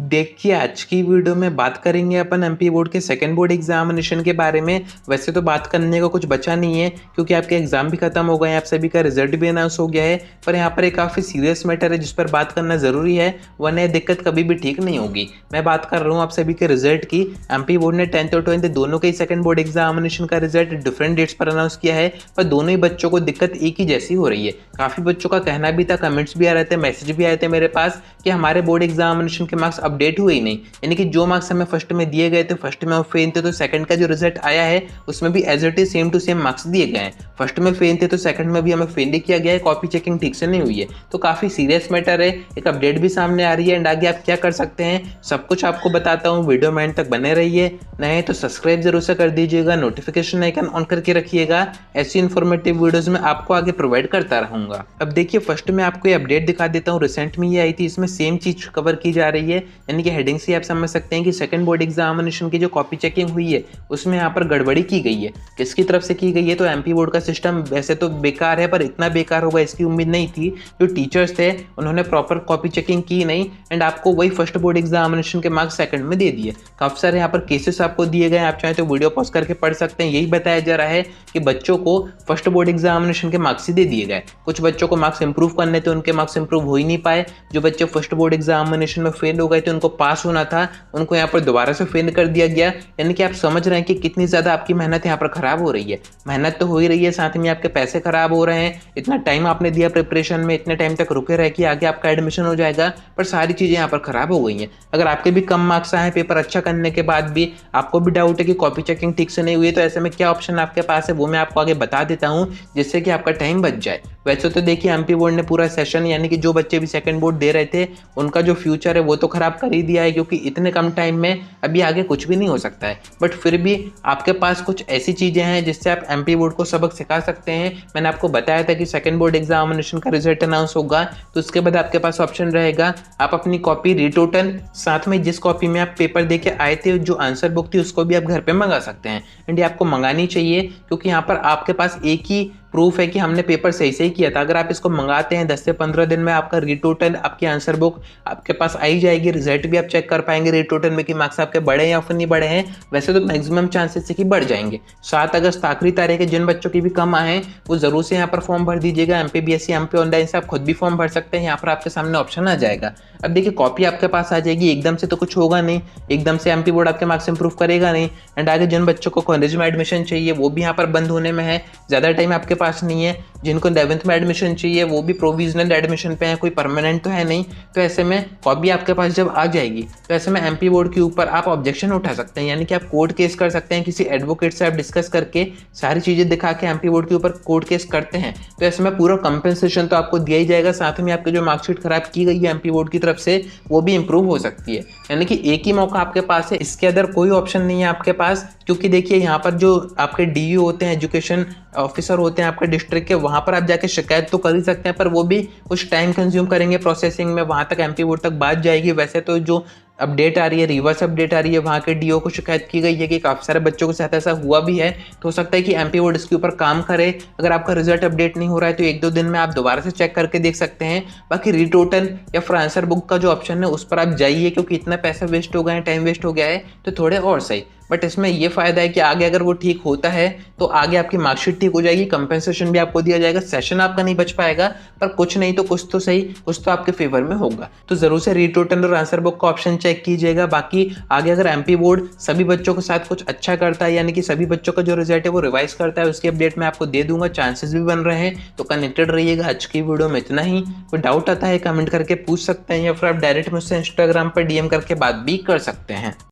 देखिए, आज की वीडियो में बात करेंगे अपन एमपी बोर्ड के सेकंड बोर्ड एग्जामिनेशन के बारे में। वैसे तो बात करने को कुछ बचा नहीं है क्योंकि आपके एग्जाम भी खत्म हो गए हैं, आप सभी का रिजल्ट भी अनाउंस हो गया है। पर यहाँ पर एक काफ़ी सीरियस मैटर है जिस पर बात करना ज़रूरी है, वरना यह दिक्कत कभी भी ठीक नहीं होगी। मैं बात कर रहा हूँ आप सभी के रिजल्ट की। एमपी बोर्ड ने 10th और 12th दोनों के सेकंड बोर्ड एग्जामिनेशन का रिजल्ट डिफरेंट डेट्स पर अनाउंस किया है, पर दोनों ही बच्चों को दिक्कत एक ही जैसी हो रही है। काफ़ी बच्चों का कहना भी था, कमेंट्स भी आ रहे थे, मैसेज भी आए थे मेरे पास कि हमारे बोर्ड एग्जामिनेशन के मार्क्स अपडेट हुए ही नहीं। यानी कि जो मार्क्स हमें फर्स्ट में दिए गए थे, फर्स्ट में वो फेल थे, तो सेकंड का जो रिजल्ट आया है उसमें भी as it is same to same marks दिए गए हैं। फर्स्ट में फेल थे तो सेकंड में भी हमें फेल ही किया गया है, कॉपी चेकिंग ठीक से नहीं हुई है। तो काफ़ी सीरियस मैटर है, एक अपडेट भी सामने आ रही है एंड आगे आप क्या कर सकते हैं सब कुछ आपको बताता हूँ। वीडियो में एंड तक बने रहिए, नए तो सब्सक्राइब जरूर से कर दीजिएगा, नोटिफिकेशन आइकन ऑन करके रखिएगा। ऐसी इन्फॉर्मेटिव वीडियोस में आपको आगे प्रोवाइड करता रहूंगा। अब देखिए, फर्स्ट में आपको ये अपडेट दिखा देता हूँ, रिसेंट में ये आई थी, इसमें सेम चीज कवर की जा रही है। यानी कि हेडिंग से आप समझ सकते हैं कि सेकंड बोर्ड एग्जामिनेशन की जो कॉपी चेकिंग हुई है उसमें यहाँ पर गड़बड़ी की गई है। किसकी तरफ से की गई है? तो एमपी बोर्ड का सिस्टम वैसे तो बेकार है, पर इतना बेकार होगा इसकी उम्मीद नहीं थी। जो टीचर्स थे उन्होंने प्रॉपर कॉपी चेकिंग की नहीं एंड आपको वही फर्स्ट बोर्ड एग्जामिनेशन के मार्क्स सेकंड में दे दिए। काफी सारे यहाँ पर केसेस आपको दिए गए, आप चाहें तो वीडियो पॉज करके पढ़ सकते हैं। यही बताया जा रहा है कि बच्चों को फर्स्ट बोर्ड एग्जामिनेशन के मार्क्स ही दे दिए गए। कुछ बच्चों को मार्क्स इंप्रूव करने थे, उनके मार्क्स इंप्रूव हो ही नहीं पाए। जो बच्चे फर्स्ट बोर्ड एग्जामिनेशन में फेल हो गए थे, उनको पास होना था, उनको यहाँ पर दोबारा से फेल कर दिया गया। यानी कि आप समझ रहे हैं कि कितनी ज्यादा आपकी मेहनत यहाँ पर खराब हो रही है। मेहनत तो हो ही रही है, साथ में आपके पैसे खराब हो रहे हैं। इतना टाइम आपने दिया प्रिपरेशन में, इतने टाइम तक रुके रहे कि आगे आपका एडमिशन हो जाएगा, पर सारी चीजें यहाँ पर खराब हो गई हैं। अगर आपके भी कम मार्क्स आए, पेपर अच्छा करने के बाद भी आपको भी डाउट है कि कॉपी चेकिंग ठीक से नहीं हुई है, तो ऐसे में क्या ऑप्शन आपके पास है वो मैं आपको आगे बता देता हूँ, जिससे कि आपका टाइम बच जाए। वैसे तो देखिए, एमपी बोर्ड ने पूरा सेशन, यानी कि जो बच्चे भी सेकंड बोर्ड दे रहे थे उनका जो फ्यूचर है वो तो खराब कर ही दिया है, क्योंकि इतने कम टाइम में अभी आगे कुछ भी नहीं हो सकता है। बट फिर भी आपके पास कुछ ऐसी चीजें हैं जिससे आप एमपी बोर्ड को सबक सिखा सकते हैं। मैंने आपको बताया था कि सेकंड बोर्ड एग्जामिनेशन का रिजल्ट अनाउंस होगा तो उसके बाद आपके पास ऑप्शन रहेगा, आप अपनी कॉपी रिटोटल, साथ में जिस कॉपी में आप पेपर दे के आए थे, जो आंसर बुक थी, उसको भी आप घर पे मंगा सकते हैं। एंड ये आपको मंगानी चाहिए क्योंकि यहाँ पर आपके पास एक ही प्रूफ है कि हमने पेपर सही से ही किया था। अगर आप इसको मंगाते हैं 10 से 15 दिन में आपका रिटोटल, आपकी आंसर बुक आपके पास आई जाएगी। रिजल्ट भी आप चेक कर पाएंगे रिटोटल में कि मार्क्स आपके बढ़े या फिर नहीं बढ़े हैं। वैसे तो मैक्सिमम चांसेस है कि बढ़ जाएंगे। 7 अगस्त आखिरी तारीख है, जिन बच्चों की भी कम आए हैं वो जरूर से यहाँ पर फॉर्म भर दीजिएगा। एमपीबीएससी एमपी ऑनलाइन से आप खुद भी फॉर्म भर सकते हैं, यहाँ पर आपके सामने ऑप्शन आ जाएगा। अब देखिए, कॉपी आपके पास आ जाएगी, एकदम से तो कुछ होगा नहीं, एकदम से एमपी बोर्ड आपके मार्क्स इंप्रूव करेगा नहीं। एंड आगे जिन बच्चों को कॉलेज में एडमिशन चाहिए वो भी यहाँ पर बंद होने में है, ज़्यादा टाइम आपके पास नहीं है। जिनको 11th में एडमिशन चाहिए वो भी प्रोविजनल एडमिशन पे है, कोई परमानेंट तो है नहीं। तो ऐसे में कॉपी आपके पास जब आ जाएगी तो ऐसे में एमपी बोर्ड के ऊपर आप ऑब्जेक्शन उठा सकते हैं, यानी कि आप कोर्ट केस कर सकते हैं। किसी एडवोकेट से आप डिस्कस करके सारी चीज़ें दिखा के एमपी बोर्ड के ऊपर कोर्ट केस करते हैं तो ऐसे में पूरा कंपनसेशन तो आपको दिया ही जाएगा, साथ में आपकी जो मार्कशीट खराब की गई है एमपी बोर्ड की तरफ से वो भी इंप्रूव हो सकती है। यानी कि एक ही मौका आपके पास है, इसके अंदर कोई ऑप्शन नहीं है आपके पास। क्योंकि देखिए, यहाँ पर जो आपके डीयू होते हैं, एजुकेशन ऑफिसर होते हैं आपके डिस्ट्रिक्ट के, वहाँ पर आप जाके शिकायत तो कर ही सकते हैं, पर वो भी कुछ टाइम कंज्यूम करेंगे प्रोसेसिंग में, वहाँ तक एमपी बोर्ड तक बात जाएगी। वैसे तो जो अपडेट आ रही है, रिवर्स अपडेट आ रही है, वहाँ के डीओ को शिकायत की गई है कि काफ़ी सारे बच्चों के साथ ऐसा हुआ भी है। तो हो सकता है कि एमपी बोर्ड इसके ऊपर काम करे। अगर आपका रिजल्ट अपडेट नहीं हो रहा है तो 1-2 दिन में आप दोबारा से चेक करके देख सकते हैं। बाकी रिटोटल या फिर आंसर बुक का जो ऑप्शन है उस पर आप जाइए, क्योंकि इतना पैसा वेस्ट हो गया है, टाइम वेस्ट हो गया है, तो थोड़े और सही। बट इसमें ये फायदा है कि आगे अगर वो ठीक होता है तो आगे आपकी मार्कशीट ठीक हो जाएगी, कंपेंसेशन भी आपको दिया जाएगा। सेशन आपका नहीं बच पाएगा, पर कुछ नहीं तो कुछ तो सही, कुछ तो आपके फेवर में होगा। तो जरूर से रिटोटल और आंसर बुक का ऑप्शन चेक कीजिएगा। बाकी आगे अगर एमपी बोर्ड सभी बच्चों के साथ कुछ अच्छा करता है, यानी कि सभी बच्चों का जो रिजल्ट है वो रिवाइज करता है, उसकी अपडेट मैं आपको दे दूंगा, चांसेस भी बन रहे हैं। तो कनेक्टेड रहिएगा। आज की वीडियो में इतना ही। कोई डाउट आता है कमेंट करके पूछ सकते हैं, या फिर आप डायरेक्ट मुझसे इंस्टाग्राम पर डीएम करके बात भी कर सकते हैं।